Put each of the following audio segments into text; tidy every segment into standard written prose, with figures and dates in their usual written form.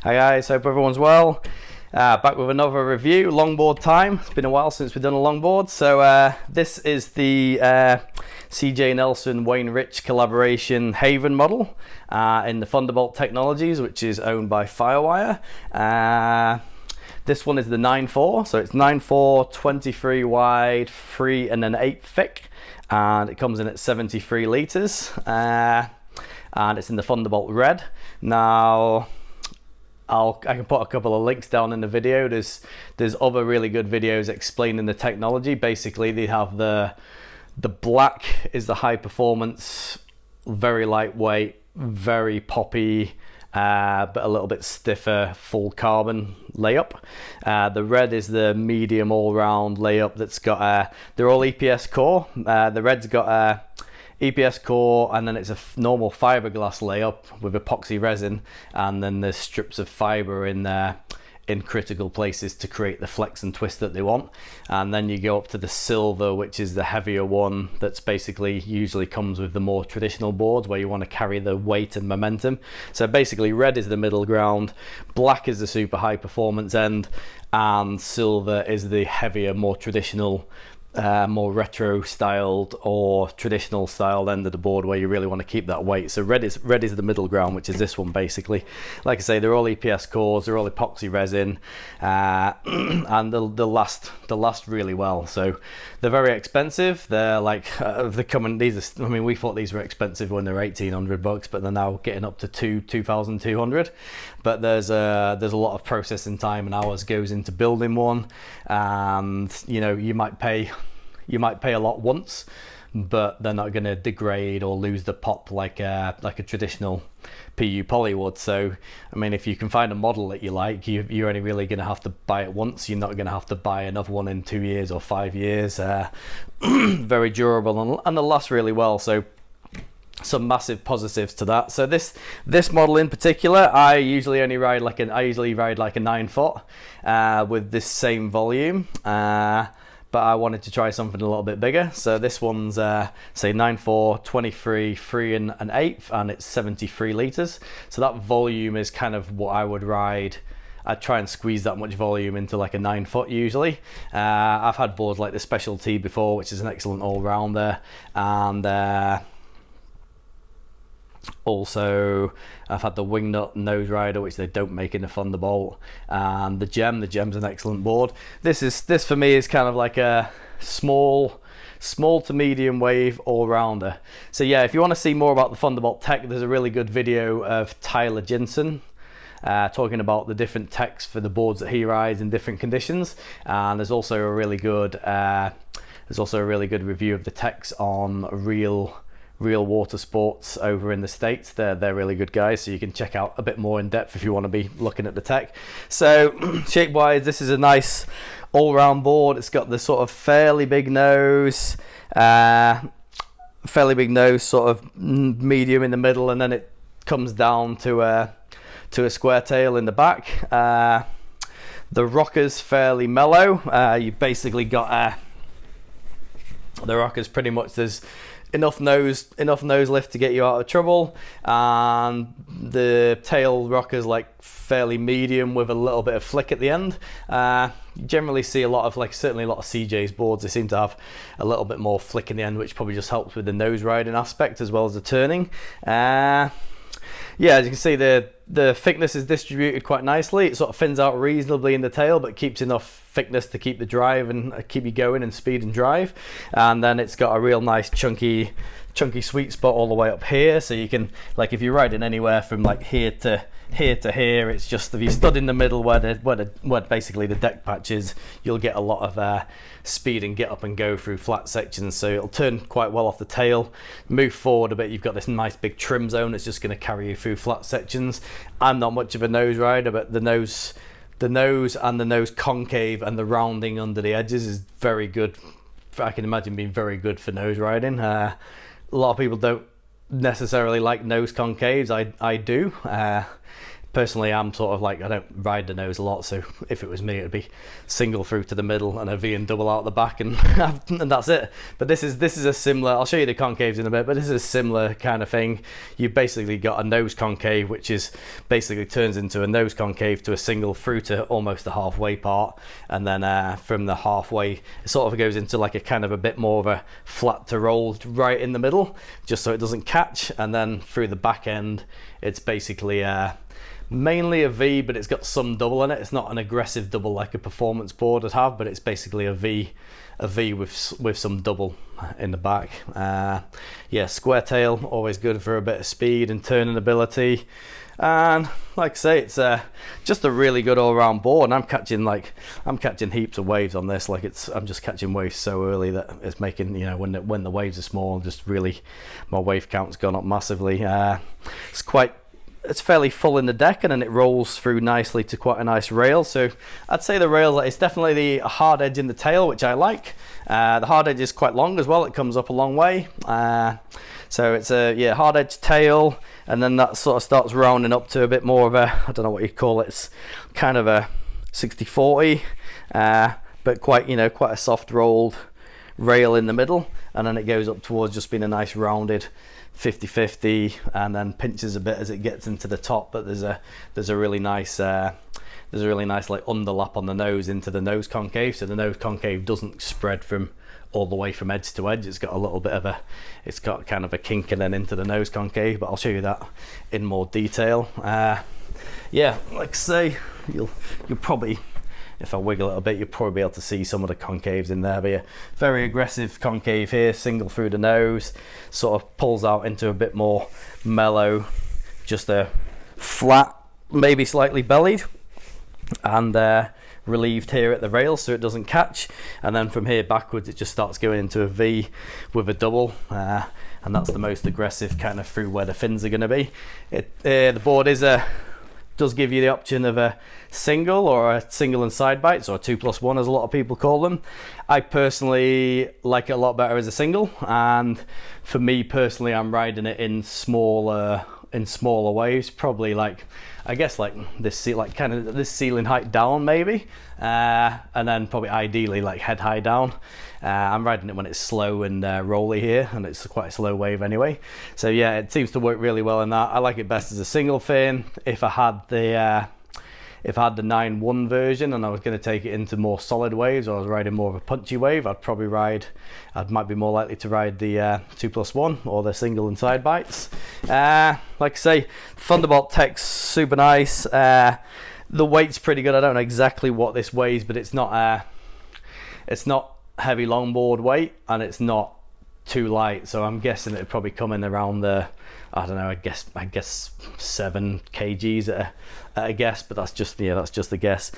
Hi guys, hope everyone's well. Back with another review, longboard time. It's been a while since we've done a longboard. So this is the CJ Nelson Wayne Rich collaboration Haven model in the Thunderbolt technologies, which is owned by Firewire. This one is the 9.4, so it's 9.4, 23 wide, 3 and an 8 thick, and it comes in at 73 litres. And it's in the Thunderbolt red. Now, I can put a couple of links down in the video. There's other really good videos explaining the technology. Basically, they have the black is the high performance, very lightweight, very poppy, but a little bit stiffer full carbon layup. The red is the medium all round layup that's got they're all EPS core. The red's got EPS core, and then it's a normal fiberglass layup with epoxy resin, and then there's strips of fiber in there in critical places to create the flex and twist that they want. And then you go up to the silver, which is the heavier one, that's basically usually comes with the more traditional boards where you want to carry the weight and momentum. So basically red is the middle ground, black is the super high performance end, and silver is the heavier, more traditional, more retro styled or traditional styled end of the board where you really want to keep that weight. So red is the middle ground, which is this one basically. Like I say, they're all EPS cores, they're all epoxy resin, and they'll last really well. So they're very expensive. They're like these are, I mean, we thought these were expensive when they were $1,800, but they're now getting up to $2,200. But there's a lot of processing time and hours goes into building one, and you know, you might pay a lot once, but they're not going to degrade or lose the pop like a traditional PU poly would. So I mean, if you can find a model that you like, you're only really going to have to buy it once. You're not going to have to buy another one in 2 years or 5 years. Very durable and they'll last really well. So some massive positives to that. So this model in particular, I usually ride like a 9 foot with this same volume, but I wanted to try something a little bit bigger. So this one's say 9.4, 23, 3 and an 8, and it's 73 litres. So that volume is kind of what I would ride. I'd try and squeeze that much volume into like a 9 foot usually. I've had boards like the Specialty before, which is an excellent all-rounder, and also I've had the Wingnut Nose Rider, which they don't make in the Thunderbolt, and the Gem's an excellent board. This for me is kind of like a small to medium wave all-rounder. So yeah, if you want to see more about the Thunderbolt tech, there's a really good video of Tyler Jensen talking about the different techs for the boards that he rides in different conditions, and there's also a really good review of the techs on Real Water Sports over in the States. They're really good guys, so you can check out a bit more in depth if you want to be looking at the tech. So shape wise, this is a nice all-round board. It's got the sort of fairly big nose, sort of medium in the middle, and then it comes down to a square tail in the back. The rocker's fairly mellow. You basically got the rocker's pretty much, there's enough nose lift to get you out of trouble, and the tail rocker's like fairly medium with a little bit of flick at the end. You generally see a lot of certainly a lot of CJ's boards, they seem to have a little bit more flick in the end, which probably just helps with the nose riding aspect as well as the turning. Yeah, as you can see, the thickness is distributed quite nicely. It sort of thins out reasonably in the tail, but keeps enough thickness to keep the drive and keep you going and speed and drive. And then it's got a real nice chunky sweet spot all the way up here. So you can, like, if you're riding anywhere from like here to here, it's just if you stood in the middle where basically the deck patch is, you'll get a lot of speed and get up and go through flat sections. So it'll turn quite well off the tail. Move forward a bit, you've got this nice big trim zone that's just going to carry you through flat sections. I'm not much of a nose rider, but the nose and the nose concave and the rounding under the edges is very good. I can imagine being very good for nose riding. A lot of people don't necessarily like nose concaves. I do. personally, I'm sort of like, I don't ride the nose a lot, so if it was me, it'd be single through to the middle and a V and double out the back, and and that's it. But this is a similar, I'll show you the concaves in a bit, but this is a similar kind of thing. You've basically got a nose concave, which is basically turns into a nose concave to a single through to almost the halfway part, and then from the halfway, it sort of goes into like a kind of a bit more of a flat to rolled right in the middle, just so it doesn't catch, and then through the back end, it's basically mainly a V, but it's got some double in it. It's not an aggressive double like a performance board would have, but it's basically a V with some double in the back. Yeah, square tail, always good for a bit of speed and turning ability. And like I say, it's just a really good all-round board. And I'm catching heaps of waves on this. Like I'm just catching waves so early that it's making, you know, when the waves are small, just really my wave count's gone up massively. It's fairly full in the deck, and then it rolls through nicely to quite a nice rail. So I'd say the rail, it's definitely the hard edge in the tail, which I like. The hard edge is quite long as well. It comes up a long way. So it's a hard edge tail, and then that sort of starts rounding up to a bit more of a, I don't know what you'd call it. It's kind of a 60-40, but quite a soft rolled rail in the middle, and then it goes up towards just being a nice rounded 50-50, and then pinches a bit as it gets into the top. But there's a really nice like underlap on the nose into the nose concave, so the nose concave doesn't spread from all the way from edge to edge. It's got a little bit of it's got kind of a kink and then into the nose concave, but I'll show you that in more detail. Yeah, like I say, you'll probably, if I wiggle it a bit, you'll probably be able to see some of the concaves in there. But yeah, very aggressive concave here, single through the nose, sort of pulls out into a bit more mellow, just a flat, maybe slightly bellied, and relieved here at the rail so it doesn't catch. And then from here backwards, it just starts going into a V with a double, and that's the most aggressive kind of through where the fins are going to be. The board does give you the option of a single or a single and side bites, or 2+1 as a lot of people call them. I personally like it a lot better as a single, and for me personally, I'm riding it in smaller waves, probably like, I guess like this, like kind of this ceiling height down maybe, and then probably ideally like head high down. I'm riding it when it's slow and rolly here, and it's quite a slow wave anyway. So yeah, it seems to work really well in that. I like it best as a single fin. If I had the 9.1 version and I was going to take it into more solid waves, or I was riding more of a punchy wave, I might be more likely to ride the 2+1 or the single and side bites. Like I say, Thunderbolt tech's super nice. The weight's pretty good. I don't know exactly what this weighs, but it's not heavy longboard weight, and it's not too light, so I'm guessing it'd probably come in around the, I don't know, I guess 7 kgs at a guess, but that's just a guess.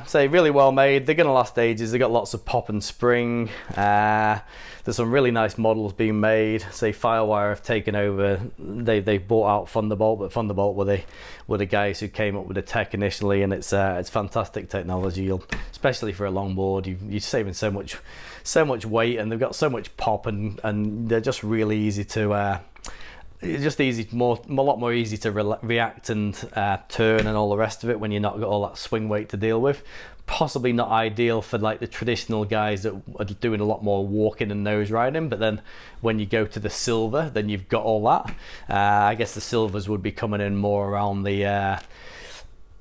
So really well made. They're gonna last ages. They got lots of pop and spring. There's some really nice models being made. Say Firewire have taken over. They bought out Thunderbolt, but Thunderbolt were the guys who came up with the tech initially, and it's fantastic technology. Especially for a longboard, you're saving so much weight, and they've got so much pop, and they're just really easy to. It's just a lot more easy to react and turn and all the rest of it when you're not got all that swing weight to deal with. Possibly not ideal for like the traditional guys that are doing a lot more walking and nose riding, but then when you go to the silver, then you've got all that. I guess the silvers would be coming in more around the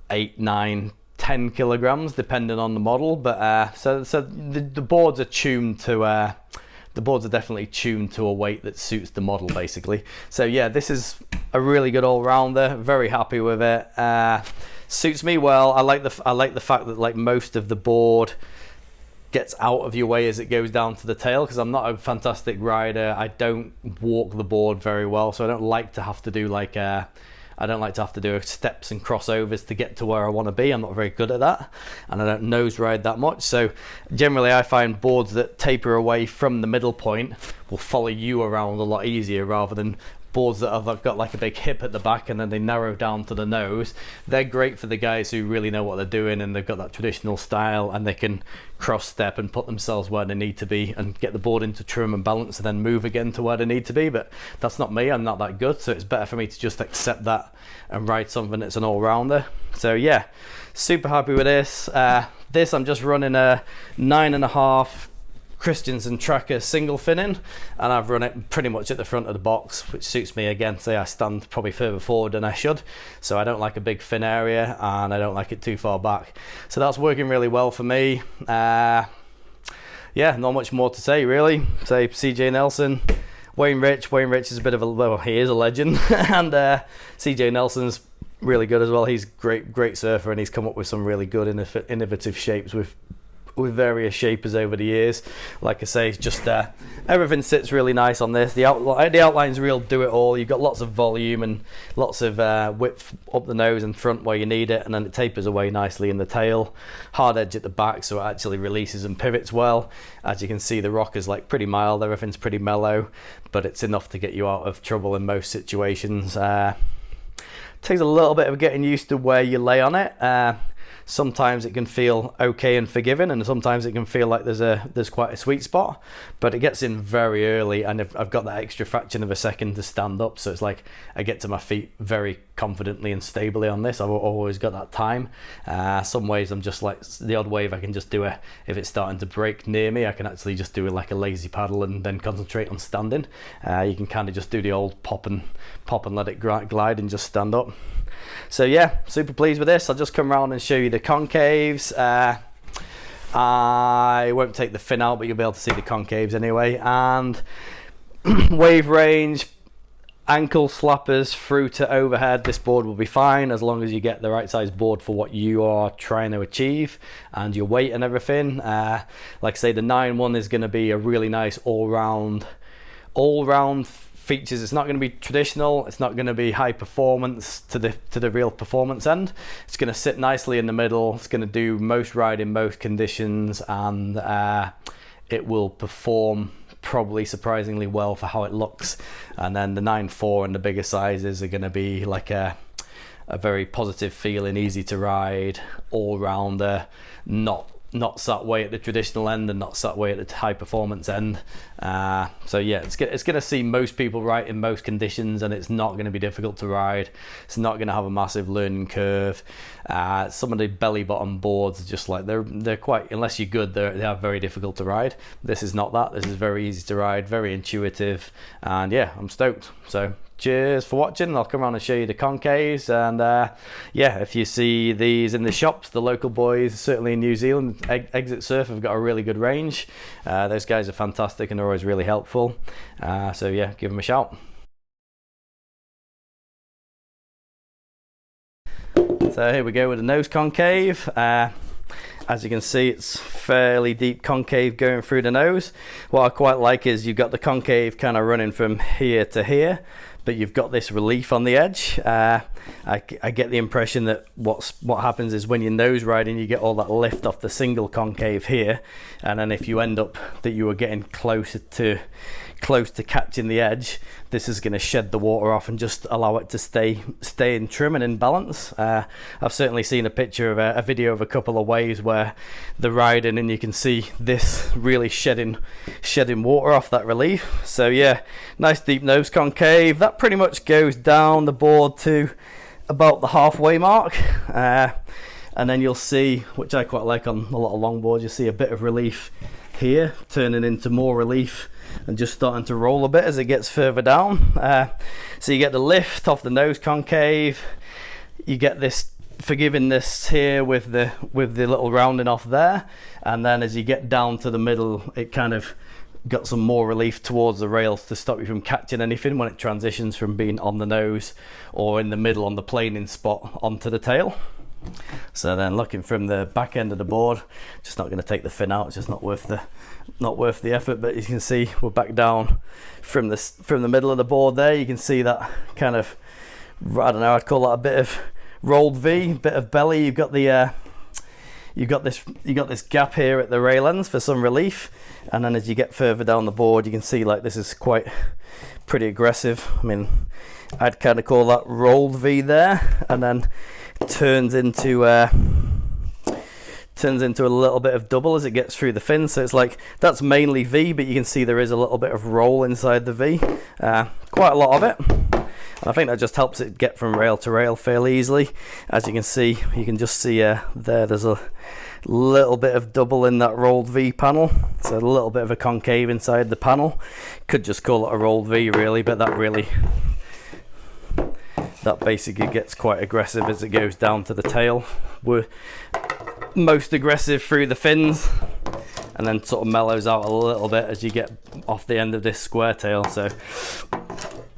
8, 9, 10 kilograms depending on the model, but so the boards are tuned to the boards are definitely tuned to a weight that suits the model basically. So yeah, this is a really good all-rounder. Very happy with it. Suits me well. I like the fact that like most of the board gets out of your way as it goes down to the tail, because I'm not a fantastic rider. I don't walk the board very well, so I don't like to have to do steps and crossovers to get to where I want to be. I'm not very good at that, and I don't nose ride that much. So generally I find boards that taper away from the middle point will follow you around a lot easier, rather than boards that have got like a big hip at the back and then they narrow down to the nose. They're great for the guys who really know what they're doing and they've got that traditional style and they can cross step and put themselves where they need to be and get the board into trim and balance and then move again to where they need to be. But that's not me, I'm not that good, so it's better for me to just accept that and ride something that's an all-rounder. So yeah, super happy with this. This I'm just running a 9.5 Christensen Tracker single finning, and I've run it pretty much at the front of the box, which suits me. Again, say I stand probably further forward than I should, so I don't like a big fin area and I don't like it too far back, so that's working really well for me. Yeah, not much more to say really. Say CJ Nelson, Wayne Rich is a bit of a, well, he is a legend and CJ Nelson's really good as well. He's great surfer and he's come up with some really good innovative shapes with various shapers over the years. Like I say, it's just everything sits really nice on this. The outline's real do-it-all. You've got lots of volume and lots of width up the nose and front where you need it, and then it tapers away nicely in the tail. Hard edge at the back, so it actually releases and pivots well. As you can see, the rock is like pretty mild, everything's pretty mellow, but it's enough to get you out of trouble in most situations. Takes a little bit of getting used to where you lay on it. Sometimes it can feel okay and forgiving, and sometimes it can feel like there's quite a sweet spot, but it gets in very early, and I've got that extra fraction of a second to stand up, so it's like I get to my feet very confidently and stably on this. I've always got that time. Some ways I'm just like, the odd wave I can just do if it's starting to break near me, I can actually just do like a lazy paddle and then concentrate on standing. You can kind of just do the old pop and let it glide and just stand up. So yeah, super pleased with this. I'll just come around and show you the concaves. I won't take the fin out, but you'll be able to see the concaves anyway. And wave range, ankle slappers through to overhead, this board will be fine as long as you get the right size board for what you are trying to achieve and your weight and everything. Like I say, the 9.1 is going to be a really nice all-round features. It's not going to be traditional, it's not going to be high performance to the real performance end. It's going to sit nicely in the middle, it's going to do most ride in most conditions, and it will perform probably surprisingly well for how it looks. And then the 9.4 and the bigger sizes are going to be like a very positive feeling, easy to ride, all-rounder, not sat way at the traditional end and not sat way at the high performance end. So yeah, it's going to see most people ride in most conditions, and it's not going to be difficult to ride. It's not going to have a massive learning curve. Some of the belly bottom boards are just like, they're quite, unless you're good, they are very difficult to ride. This is not that. This is very easy to ride, very intuitive, and yeah, I'm stoked. So cheers for watching. I'll come around and show you the concaves, and yeah, if you see these in the shops, the local boys, certainly in New Zealand, Exit Surf have got a really good range. Those guys are fantastic and are always really helpful. So yeah, give them a shout. So here we go with the nose concave. As you can see, it's fairly deep concave going through the nose. What I quite like is you've got the concave kind of running from here to here, but you've got this relief on the edge. I get the impression that what happens is when you're nose riding, you get all that lift off the single concave here, and then if you end up that you are getting close to catching the edge, this is going to shed the water off and just allow it to stay in trim and in balance. I've certainly seen a picture of a video of a couple of waves where they're riding and you can see this really shedding water off that relief. So yeah, nice deep nose concave. That pretty much goes down the board to about the halfway mark. And then you'll see, which I quite like on a lot of longboards, you'll see a bit of relief here turning into more relief and just starting to roll a bit as it gets further down. So you get the lift off the nose concave, you get this forgivingness here with the little rounding off there, and then as you get down to the middle, it kind of got some more relief towards the rails to stop you from catching anything when it transitions from being on the nose or in the middle on the planing spot onto the tail. So then looking from the back end of the board, just not going to take the fin out, it's just not worth the effort. But you can see we're back down from the middle of the board there. You can see that kind of, I don't know, I'd call that a bit of rolled V, bit of belly. You've got the you've got this gap here at the rail ends for some relief, and then as you get further down the board, you can see like this is pretty aggressive. I mean, I'd kind of call that rolled V there, and then turns into a little bit of double as it gets through the fin. So it's like that's mainly V, but you can see there is a little bit of roll inside the V, quite a lot of it. And I think that just helps it get from rail to rail fairly easily. As you can see, there's a little bit of double in that rolled V panel, so a little bit of a concave inside the panel. Could just call it a rolled V really, but that basically gets quite aggressive as it goes down to the tail. We're most aggressive through the fins, and then sort of mellows out a little bit as you get off the end of this square tail. So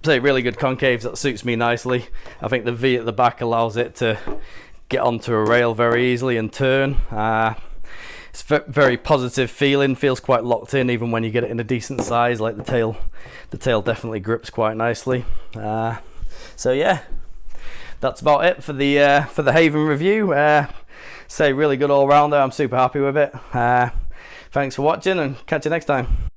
really good concaves, that suits me nicely. I think the V at the back allows it to get onto a rail very easily and turn. It's very positive feeling, feels quite locked in even when you get it in a decent size. Like the tail definitely grips quite nicely. So yeah, that's about it for the Haven review. Really good all round there. I'm super happy with it. Thanks for watching, and catch you next time.